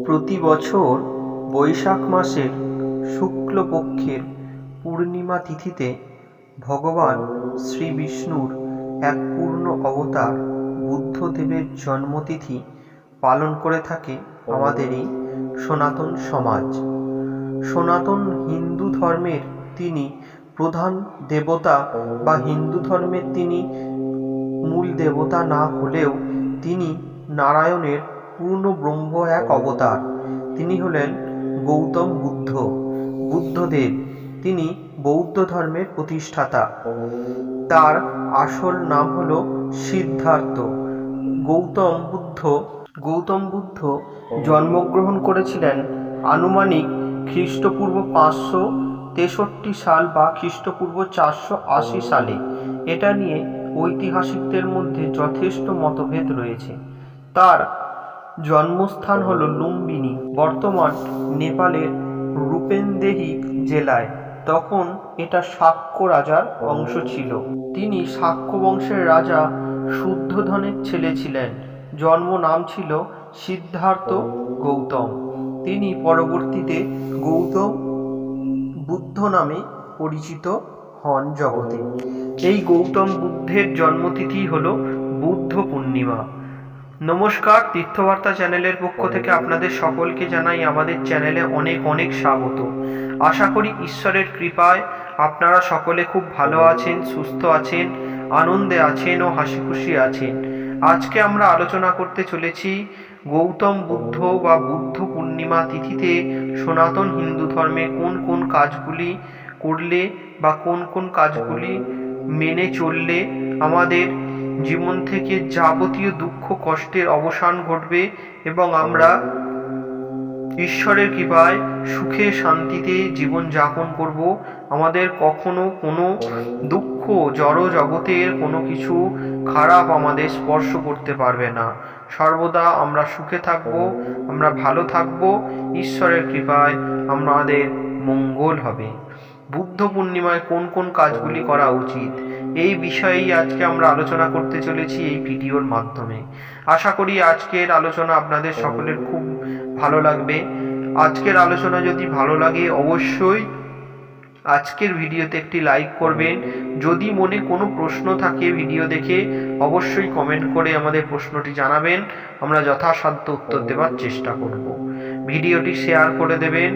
প্রতি বছর বৈশাখ মাসের শুক্লপক্ষের পূর্ণিমা তিথিতে ভগবান শ্রী বিষ্ণুর এক পূর্ণ অবতার বুদ্ধদেবের জন্মতিথি পালন করে থাকে আমাদের এই সনাতন সমাজ। সনাতন হিন্দু ধর্মের তিনি প্রধান দেবতা বা হিন্দু ধর্মের তিনি মূল দেবতা না হলেও তিনি নারায়ণের পূর্ণ ব্রহ্ম এক অবতার। তিনি হলেন গৌতম বুদ্ধদেব। তিনি বৌদ্ধ ধর্মের প্রতিষ্ঠাতা। তার আসল নাম হল সিদ্ধার্থ। গৌতম বুদ্ধ জন্মগ্রহণ করেছিলেন আনুমানিক খ্রিস্টপূর্ব 563 সাল বা খ্রিস্টপূর্ব 480 সালে। এটা নিয়ে ঐতিহাসিকদের মধ্যে যথেষ্ট মতভেদ রয়েছে। তার জন্মস্থান হল লুম্বিনী, বর্তমান নেপালের রূপেন্দেহি জেলায়। তখন এটা শাক্য রাজার অংশ ছিল। তিনি শাক্য বংশের রাজা শুদ্ধোধনের ছেলে ছিলেন। জন্ম নাম ছিল সিদ্ধার্থ গৌতম। তিনি পরবর্তীতে গৌতম বুদ্ধ নামে পরিচিত হন জগতে। এই গৌতম বুদ্ধের জন্মতিথি হল বুদ্ধ পূর্ণিমা। নমস্কার, তীর্থবার্তা চ্যানেলের পক্ষ থেকে আপনাদের সকলকে জানাই আমাদের চ্যানেলে অনেক অনেক স্বাগত। আশা করি ঈশ্বরের কৃপায় আপনারা সকলে খুব ভালো আছেন, সুস্থ আছেন, আনন্দে আছেন ও হাসি খুশি আছেন। আজকে আমরা আলোচনা করতে চলেছি গৌতম বুদ্ধ বা বুদ্ধ পূর্ণিমা তিথিতে সনাতন হিন্দু ধর্মে কোন কোন কাজগুলি করলে বা কোন কোন কাজগুলি মেনে চললে আমাদের জীবন থেকে যাবতীয় দুঃখ কষ্টের অবসান ঘটবে এবং আমরা ঈশ্বরের কৃপায় সুখে শান্তিতে জীবন যাপন করব। আমাদের কখনো কোনো দুঃখ, জড় জগতের কোনো কিছু খারাপ আমাদের স্পর্শ করতে পারবে না। সর্বদা আমরা সুখে থাকব, আমরা ভালো থাকব, ঈশ্বরের কৃপায় আমাদের মঙ্গল হবে। বুদ্ধ পূর্ণিমায় কোন কোন কাজগুলি করা উচিত এই বিষয়েই আজকে আমরা আলোচনা করতে চলেছি এই ভিডিওর মাধ্যমে। আশা করি আজকের আলোচনা আপনাদের সকলের খুব ভালো লাগবে। আজকের আলোচনা যদি ভালো লাগে অবশ্যই আজকের ভিডিওতে একটি লাইক করবেন। যদি মনে কোনো প্রশ্ন থাকে ভিডিও দেখে অবশ্যই কমেন্ট করে আমাদের প্রশ্নটি জানাবেন, আমরা যথাসাধ্য উত্তর দেওয়ার চেষ্টা করব। ভিডিওটি শেয়ার করে দেবেন।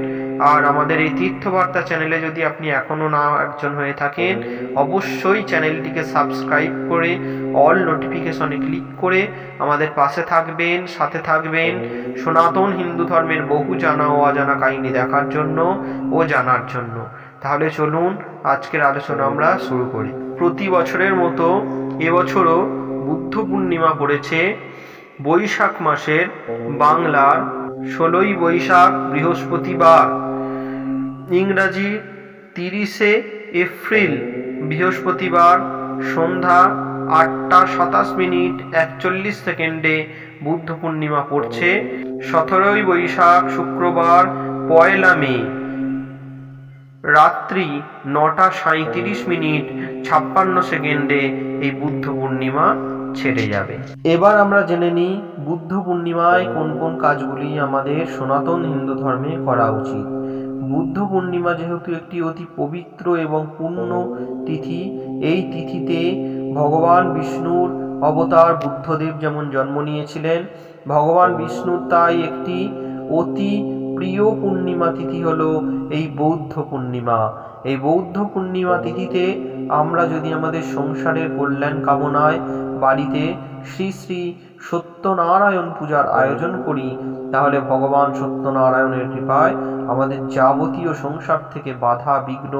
আর আমাদের এই তীর্থবার্তা চ্যানেলে যদি আপনি এখনও না একজন হয়ে থাকেন অবশ্যই চ্যানেলটিকে সাবস্ক্রাইব করে অল নোটিফিকেশনে ক্লিক করে আমাদের পাশে থাকবেন, সাথে থাকবেন সনাতন হিন্দু ধর্মের বহু জানা ও অজানা কাহিনী দেখার জন্য ও জানার জন্য। তাহলে চলুন আজকের আলোচনা আমরা শুরু করি। প্রতি বছরের মতো এবছরও বুদ্ধ পূর্ণিমা পড়েছে বৈশাখ মাসের বাংলার 16ই বৈশাখ বৃহস্পতিবার, ইংরাজি 30শে এপ্রিল বৃহস্পতিবার সন্ধ্যা 8টা 27 মিনিট 41 সেকেন্ডে বুদ্ধ পূর্ণিমা পড়ছে। 17ই বৈশাখ শুক্রবার 1 মে রাত্রি 9টা 37 মিনিট 56 সেকেন্ডে এই বুদ্ধ পূর্ণিমা ছেড়ে যাবে। এবার আমরা জেনে নিই বুদ্ধ পূর্ণিমায় কোন কোন কাজগুলি আমাদের সনাতন হিন্দু ধর্মে করা উচিত। বুদ্ধ পূর্ণিমা যেহেতু একটি অতি পবিত্র এবং পূর্ণ তিথি, এই তিথিতে ভগবান বিষ্ণুর অবতার বুদ্ধদেব যেমন জন্ম নিয়েছিলেন, ভগবান বিষ্ণুর তাই একটি অতি প্রিয় পূর্ণিমা তিথি হলো এই বৌদ্ধ পূর্ণিমা। এই বৌদ্ধ পূর্ণিমা তিথিতে আমরা যদি আমাদের সংসারের কল্যাণ কামনায় বাড়িতে শ্রী শ্রী সত্যনারায়ণ পূজার আয়োজন করি তাহলে ভগবান সত্যনারায়ণের কৃপায় আমাদের যাবতীয় সংসার থেকে বাধা বিঘ্ন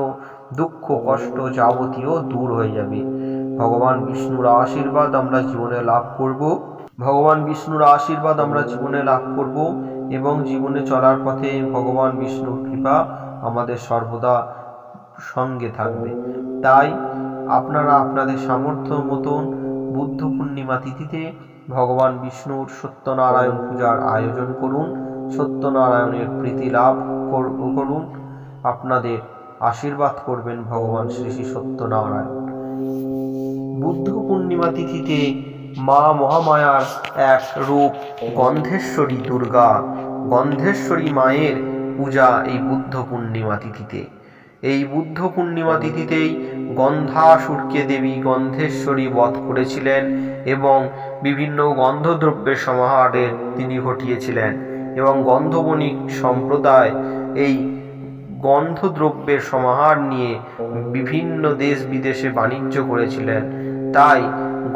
দুঃখ কষ্ট যাবতীয় দূর হয়ে যাবে। ভগবান বিষ্ণুর আশীর্বাদ আমরা জীবনে লাভ করব। এবং জীবনে চলার পথে ভগবান বিষ্ণুর কৃপা আমাদের সর্বদা সঙ্গে থাকবে। তাই আপনারা আপনাদের সামর্থ্য মতন বুদ্ধ পূর্ণিমা তিথিতে ভগবান বিষ্ণুর সত্যনারায়ণ পূজার আয়োজন করুন, সত্যনারায়ণের প্রীতি লাভ করুন, আপনাদের আশীর্বাদ করবেন ভগবান শ্রী শ্রী সত্যনারায়ণ। বুদ্ধ পূর্ণিমা তিথিতে মা মহামায়ার এক রূপ গন্ধেশ্বরী দুর্গা গন্ধেশ্বরী মায়ের পূজা এই বুদ্ধ পূর্ণিমা তিথিতে। এই বুদ্ধ পূর্ণিমা তিথিতেই গন্ধাসুরকে দেবী গন্ধেশ্বরী বধ করেছিলেন এবং বিভিন্ন গন্ধদ্রব্যের সমাহারের তিনি ঘটিয়েছিলেন, এবং গন্ধবণিক সম্প্রদায় এই গন্ধদ্রব্যের সমাহার নিয়ে বিভিন্ন দেশ বিদেশে বাণিজ্য করেছিলেন। তাই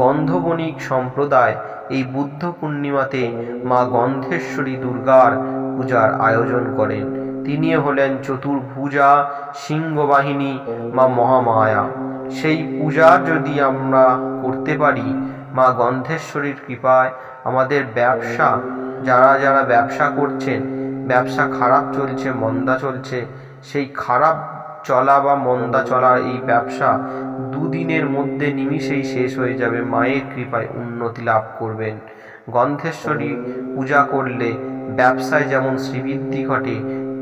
গন্ধবণিক সম্প্রদায় এই বুদ্ধ পূর্ণিমাতে মা গন্ধেশ্বরী দুর্গার পূজার আয়োজন করেন। তিনি হলেন চতুর্ভুজা সিংহবাহিনী মা মহামায়া। সেই পূজা যদি আমরা করতে পারি, মা গন্ধেশ্বরীর কৃপায় আমাদের ব্যবসা, যারা যারা ব্যবসা করছেন, ব্যবসা খারাপ চলছে, মন্দা চলছে, সেই খারাপ চলা বা মন্দা চলার এই ব্যবসা দুদিনের মধ্যে নিমিষেই শেষ হয়ে যাবে। মায়ের কৃপায় উন্নতি লাভ করবেন। গন্ধেশ্বরী পূজা করলে ব্যবসায় যেমন শ্রীবৃদ্ধি ঘটে,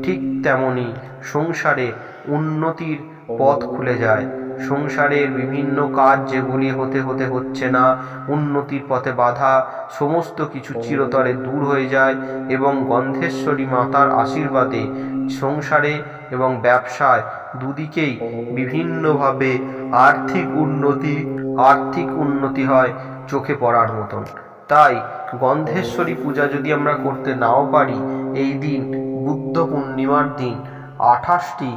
ঠিক তেমনি সংসারে উন্নতির পথ খুলে যায়। সংসারের বিভিন্ন কাজ যেগুলি হচ্ছে না, উন্নতির পথে বাধা, সমস্ত কিছু চিরতরে দূর হয়ে যায় এবং গন্ধেশ্বরী মাতার আশীর্বাদে সংসারে এবং ব্যবসায় দুদিকেই বিভিন্নভাবে আর্থিক উন্নতি হয় চোখে পড়ার মতন। তাই গন্ধেশ্বরী পূজা যদি আমরা করতে নাও পারি, এই দিন বুদ্ধ পূর্ণিমার দিন 28টি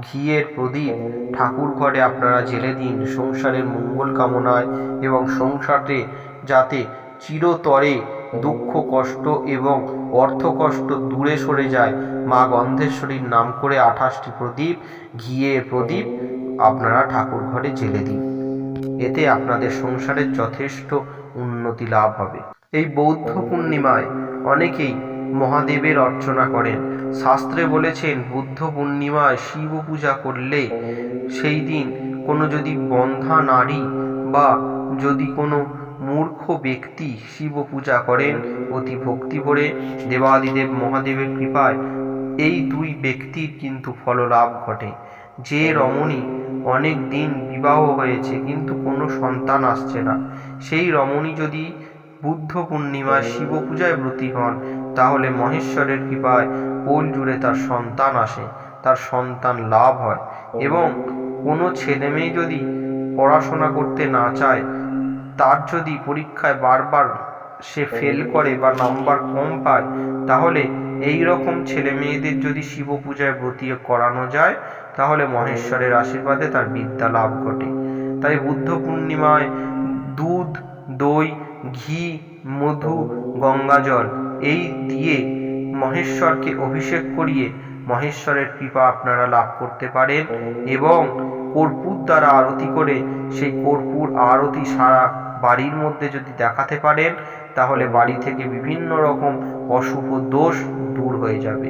ঘিয়ের প্রদীপ ঠাকুর ঘরে আপনারা জেলে দিন সংসারের মঙ্গল কামনায়, এবং সংসারে যাতে চিরতরে দুঃখ কষ্ট এবং অর্থ কষ্ট দূরে সরে যায়, মা গন্ধেশ্বরীর নাম করে 28টি প্রদীপ, ঘিয়ের প্রদীপ আপনারা ঠাকুর ঘরে জেলে দিন। এতে আপনাদের সংসারের যথেষ্ট উন্নতি লাভ হবে। এই বৌদ্ধ পূর্ণিমায় অনেকেই মহাদেবের অর্চনা করেন। শাস্ত্রে বলেছেন, বুদ্ধ পূর্ণিমায় শিব পূজা করলে সেই দিন কোনো যদি বন্ধা নারী বা যদি কোনো মূর্খ ব্যক্তি শিব পূজা করেন অতি ভক্তি ভরে, দেবাদিদেব মহাদেবের কৃপায় এই দুই ব্যক্তির কিন্তু ফললাভ ঘটে। যে রমণী অনেক দিন বিবাহ হয়েছে কিন্তু কোনো সন্তান আসছে না, সেই রমণী যদি বুদ্ধ পূর্ণিমায় শিব পূজায় ব্রতী হন, তাহলে মহেশ্বরের কৃপায় কোল জুড়ে তার সন্তান আসে, তার সন্তান লাভ হয়। এবং কোনো ছেলে মেয়ে যদি পড়াশোনা করতে না চায়, তার যদি পরীক্ষায় বারবার সে ফেল করে বা নাম্বার কম পায়, তাহলে এই রকম ছেলে মেয়েদের যদি শিব পূজায় ব্রতী করানো যায়, তাহলে মহেশ্বরের আশীর্বাদে তার বিদ্যা লাভ ঘটে। তাই বুদ্ধ পূর্ণিমায় দুধ, দই, ঘি, মধু, গঙ্গাজল এই দিয়ে মহেশ্বরকে অভিষেক করিয়ে মহেশ্বরের কৃপা আপনারা লাভ করতে পারেন। এবং কর্পূর দ্বারা আরতি করে সেই কর্পূর আরতি সারা বাড়ির মধ্যে যদি দেখাতে পারেন, তাহলে বাড়ি থেকে বিভিন্ন রকম অশুভ দোষ দূর হয়ে যাবে।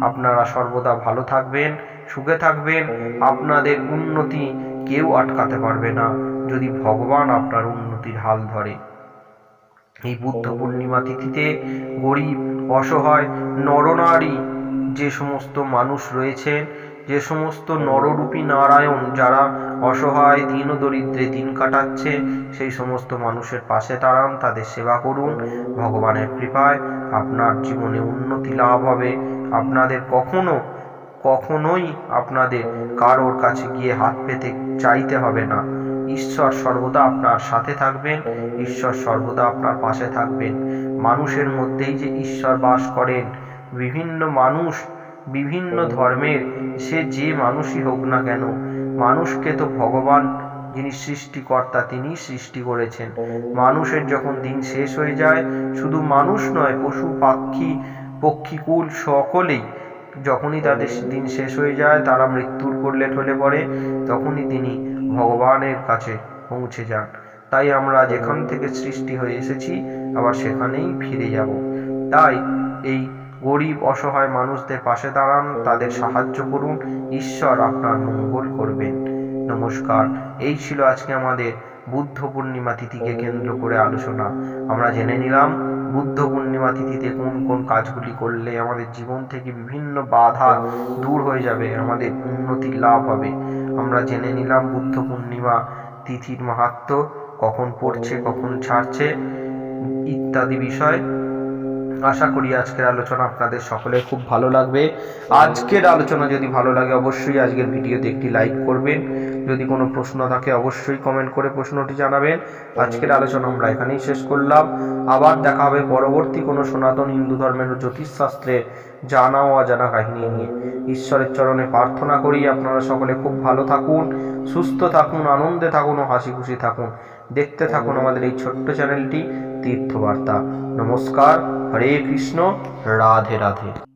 আপনারা সর্বদা ভালো থাকবেন, সুখে থাকবেন। আপনাদের উন্নতি কেউ আটকাতে পারবে না যদি ভগবান আপনার উন্নতির হাল ধরে। এই বুদ্ধ পূর্ণিমা তিথিতে গরিব, অসহায়, নরনারী যে সমস্ত মানুষ রয়েছেন, যে সমস্ত নররূপী নারায়ণ যারা অসহায় দীন দরিদ্রে দিন কাটাচ্ছে, সেই সমস্ত মানুষের পাশে দাঁড়ান, তাদের সেবা করুন। ভগবানের কৃপায় আপনার জীবনে উন্নতি লাভ হবে। আপনাদের কখনোই আপনাদের কারোর কাছে গিয়ে হাত পেতে চাইতে হবে না। ঈশ্বর সর্বদা আপনার সাথে থাকবেন, ঈশ্বর সর্বদা আপনার পাশে থাকবেন। মানুষের মধ্যেই যে ঈশ্বর বাস করেন। বিভিন্ন মানুষ, বিভিন্ন ধর্মের, সে যে মানুষই হোক না কেন, মানুষকে তো ভগবান যিনি সৃষ্টিকর্তা তিনি সৃষ্টি করেছেন। মানুষের যখন দিন শেষ হয়ে যায়, শুধু মানুষ নয়, পশু পাখি পক্ষীকুল সকলেই যখনই তাদের দিন শেষ হয়ে যায়, তারা মৃত্যুর কোলে ঢলে পড়ে, তখনই তিনি ভগবানের কাছে পৌঁছে যান। তাই আমরা যেখান থেকে সৃষ্টি হয়ে এসেছি আবার সেখানেই ফিরে যাব। তাই এই গরিব অসহায় মানুষদের পাশে দাঁড়ান, তাদের সাহায্য করুন, ঈশ্বর আপনার মঙ্গল করবেন। নমস্কার। এই ছিল আজকে আমাদের বুদ্ধ পূর্ণিমা তিথিকে কেন্দ্র করে আলোচনা। আমরা জেনে নিলাম বুদ্ধ পূর্ণিমা তিথিতে কোন কোন কাজগুলি করলে আমাদের জীবন থেকে বিভিন্ন বাধা দূর হয়ে যাবে, আমাদের উন্নতি লাভ হবে। আমরা জেনে নিলাম বুদ্ধ পূর্ণিমা তিথির মাহাত্ম্য, কখন পড়ছে, কখন ছাড়ছে ইত্যাদি বিষয়। আশা করি আজকের আলোচনা আপনাদের সকলের খুব ভালো লাগবে। আজকের আলোচনা যদি ভালো লাগে অবশ্যই আজকের ভিডিওতে একটি লাইক করবেন। যদি কোনো প্রশ্ন থাকে অবশ্যই কমেন্ট করে প্রশ্নটি জানাবেন। আজকের আলোচনা আমরা এখানেই শেষ করলাম। আবার দেখা হবে পরবর্তী কোনো সনাতন হিন্দু ধর্মের জ্যোতিষশাস্ত্রের জানা ও অজানা কাহিনী নিয়ে। ঈশ্বরের চরণে প্রার্থনা করি আপনারা সকলে খুব ভালো থাকুন, সুস্থ থাকুন, আনন্দে থাকুন ও হাসি খুশি থাকুন। দেখতে থাকুন আমাদের এই ছোট্ট চ্যানেলটি তীর্থবার্তা। নমস্কার, হরে কৃষ্ণ, রাধে রাধে।